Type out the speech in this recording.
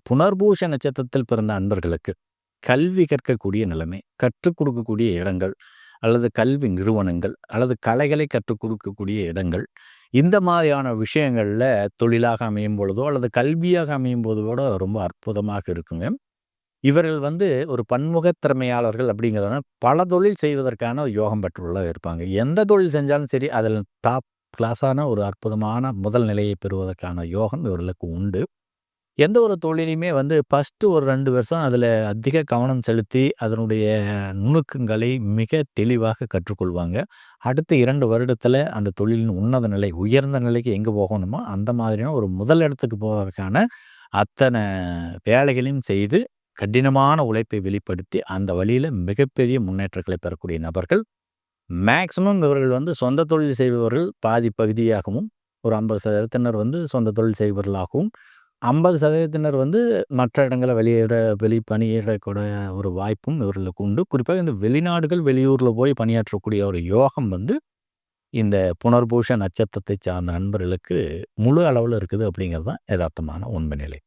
புனர்பூச நட்சத்திரத்தில் பிறந்த அன்பர்களுக்கு கல்வி கற்கக்கூடிய நிலைமை, கற்றுக் கொடுக்கக்கூடிய இடங்கள், அல்லது கல்வி நிறுவனங்கள், அல்லது கலைகளை கற்றுக் கொடுக்கக்கூடிய இடங்கள், இந்த மாதிரியான விஷயங்கள்ல தொழிலாக அமையும் பொழுதோ, அல்லது கல்வியாக அமையும் போது கூட ரொம்ப அற்புதமாக இருக்குங்க. இவர்கள் ஒரு பன்முகத் திறமையாளர்கள் அப்படிங்கிறதுனால பல தொழில் செய்வதற்கான யோகம் பெற்றுள்ள இருப்பாங்க. எந்த தொழில் செஞ்சாலும் சரி, அதில் டாப் கிளாஸான ஒரு அற்புதமான முதல் நிலையை பெறுவதற்கான யோகம் இவர்களுக்கு உண்டு. எந்த ஒரு தொழிலையுமே ஃபர்ஸ்ட்டு ஒரு 2 வருஷம் அதில் அதிக கவனம் செலுத்தி, அதனுடைய நுணுக்கங்களை மிக தெளிவாக கற்றுக்கொள்வாங்க. அடுத்த 2 வருடத்தில் அந்த தொழிலின் உன்னத நிலை, உயர்ந்த நிலைக்கு எங்கே போகணுமோ, அந்த மாதிரியான ஒரு முதல் இடத்துக்கு போவதற்கான அத்தனை வேலைகளையும் செய்து, கடினமான உழைப்பை வெளிப்படுத்தி, அந்த வழியில் மிகப்பெரிய முன்னேற்றங்களை பெறக்கூடிய நபர்கள். மேக்ஸிமம் இவர்கள் சொந்த தொழில் செய்பவர்கள் பாதி பகுதியாகவும், ஒரு 50% சொந்த தொழில் செய்பவர்களாகவும், 50% மற்ற இடங்களில் வெளிப்பணியிடக்கூடிய ஒரு வாய்ப்பும் இவர்களுக்கு உண்டு. குறிப்பாக இந்த வெளிநாடுகள், வெளியூரில் போய் பணியாற்றக்கூடிய ஒரு யோகம் இந்த புனர்பூச நட்சத்திரத்தை சார்ந்த நண்பர்களுக்கு முழு அளவில் இருக்குது அப்படிங்கிறது தான் யதார்த்தமான உண்மை நிலை.